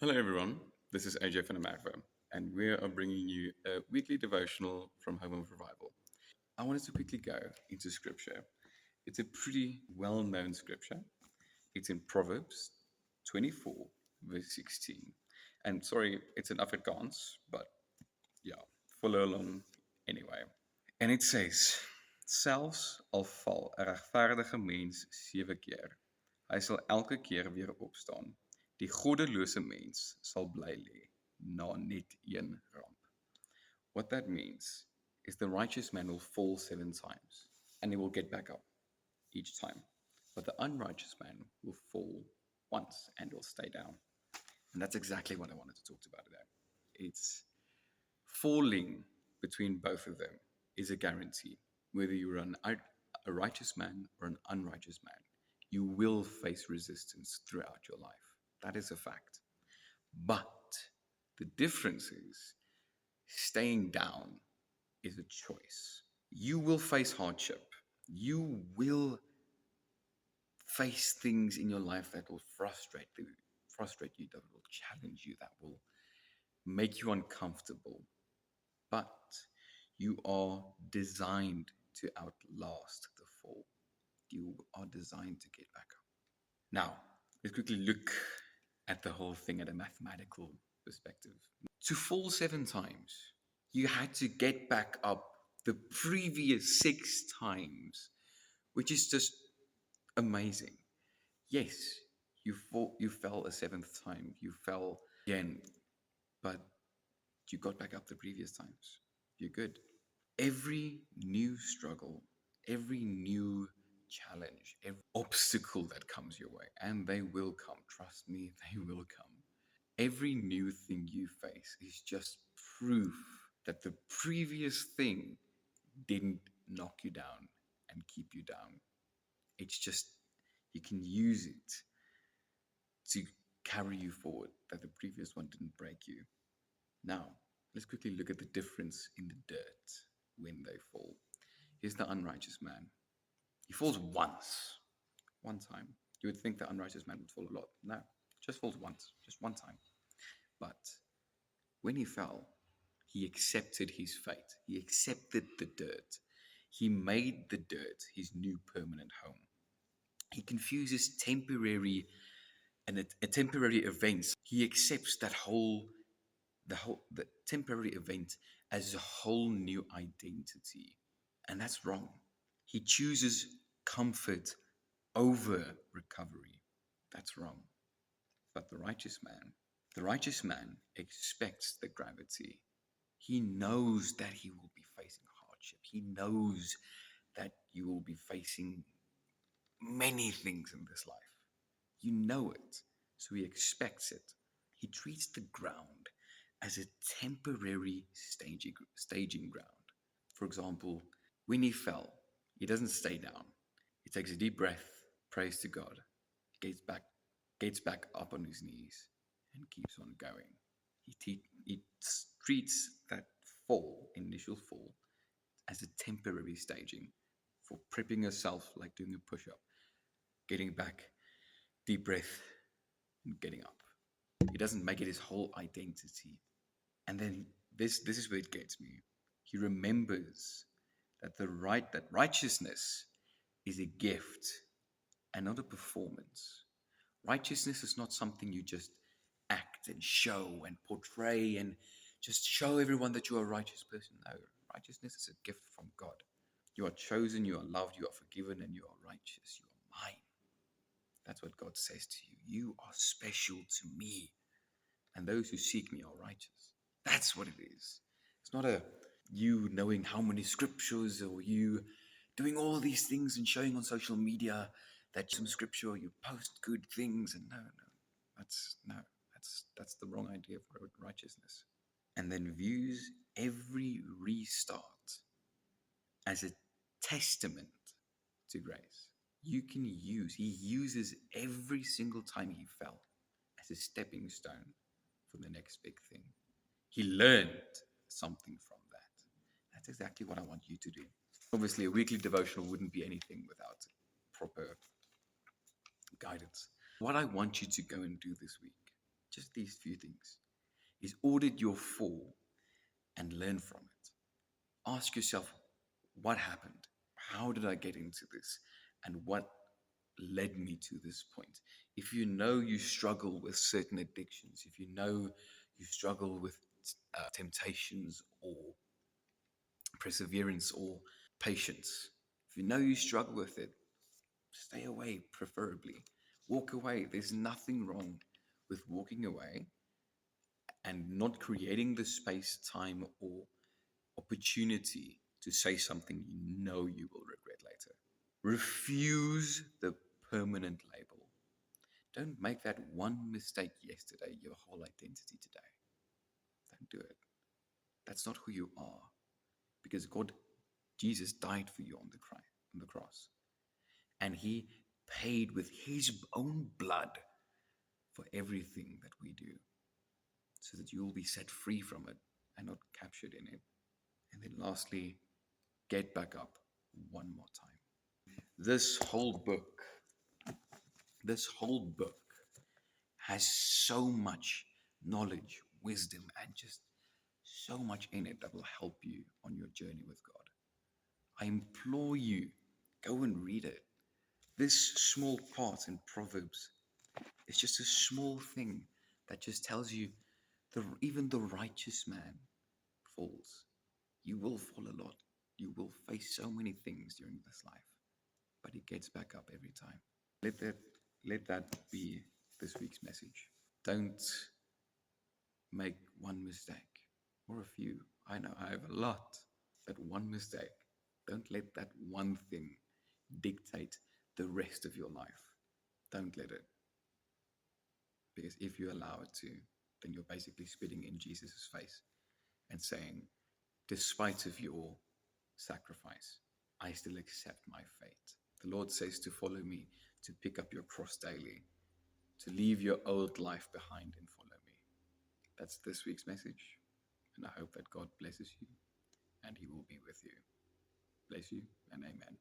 Hello, everyone. This is AJ van der Merwe, and we are bringing you a weekly devotional from Home of Revival. I wanted to quickly go into scripture. It's a pretty well known scripture. It's in Proverbs 24, verse 16. And sorry, it's in Afrikaans, but yeah, follow along anyway. En it says, Selfs al val 'n regverdige mens 7 keer, hy sal elke keer weer opstaan. Die goddelose mens sal bly lê na net een ramp. What that means is the righteous man will fall 7 times and he will get back up each time. But the unrighteous man will fall once and will stay down. And that's exactly what I wanted to talk about today. It's falling between both of them is a guarantee. Whether you're a righteous man or an unrighteous man, you will face resistance throughout your life. That is a fact. But the difference is staying down is a choice. You will face hardship. You will face things in your life that will frustrate you, that will challenge you, that will make you uncomfortable. But you are designed to outlast the fall. You are designed to get back up. Now, let's quickly look at the whole thing at a mathematical perspective. To fall 7 times, you had to get back up the previous 6 times, which is just amazing. Yes, you fell a seventh time, you fell again, but you got back up the previous times. You're good. Every new struggle, every new challenge, every obstacle that comes your way, and they will come, trust me, they will come. Every new thing you face is just proof that the previous thing didn't knock you down and keep you down. It's just, you can use it to carry you forward, that the previous one didn't break you. Now, let's quickly look at the difference in the dirt when they fall. Here's the unrighteous man. He falls once, one time. You would think the unrighteous man would fall a lot. No, just falls once, just one time. But when he fell, he accepted his fate. He accepted the dirt. He made the dirt his new permanent home. He confuses temporary and a temporary events. He accepts the temporary event as a whole new identity, and that's wrong. He chooses comfort over recovery. That's wrong. But the righteous man expects the gravity. He knows that he will be facing hardship. He knows that you will be facing many things in this life. You know it, so he expects it. He treats the ground as a temporary staging ground. For example, when he fell, he doesn't stay down. He takes a deep breath, prays to God, gets back up on his knees, and keeps on going. He treats that initial fall, as a temporary staging for prepping yourself, like doing a push up, getting back, deep breath, and getting up. He doesn't make it his whole identity. And then this is where it gets me. He remembers that righteousness is a gift and not a performance. Righteousness is not something you just act and show and portray and just show everyone that you're a righteous person. No, righteousness is a gift from God. You are chosen, you are loved, you are forgiven, and you are righteous. You are mine. That's what God says to you. You are special to me, and those who seek me are righteous. That's what it is. It's not a you knowing how many scriptures or you doing all these things and showing on social media that some scripture you post good things and that's the wrong idea for righteousness. And then views every restart as a testament to grace. He uses every single time he fell as a stepping stone for the next big thing. He learned something from that. That's exactly what I want you to do. Obviously, a weekly devotional wouldn't be anything without proper guidance. What I want you to go and do this week, just these few things, is audit your fall and learn from it. Ask yourself, what happened? How did I get into this? And what led me to this point? If you know you struggle with certain addictions, if you know you struggle with temptations or perseverance or patience, if you know you struggle with it, stay away, preferably. Walk away. There's nothing wrong with walking away and not creating the space, time, or opportunity to say something you know you will regret later. Refuse the permanent label. Don't make that one mistake yesterday your whole identity today. Don't do it. That's not who you are. Because Jesus died for you on the cross. And he paid with his own blood for everything that we do, so that you will be set free from it and not captured in it. And then lastly, get back up one more time. This whole book, this whole book has so much knowledge, wisdom, and just so much in it that will help you on your journey with God. I implore you, go and read it. This small part in Proverbs is just a small thing that just tells you even the righteous man falls. You will fall a lot. You will face so many things during this life, but he gets back up every time. Let that be this week's message. Don't make one mistake or a few. I know I have a lot. That one mistake. Don't let that one thing dictate the rest of your life. Don't let it. Because if you allow it to, then you're basically spitting in Jesus' face and saying, despite of your sacrifice, I still accept my fate. The Lord says to follow me, to pick up your cross daily, to leave your old life behind and follow me. That's this week's message. And I hope that God blesses you and he will be with you. Bless you and amen.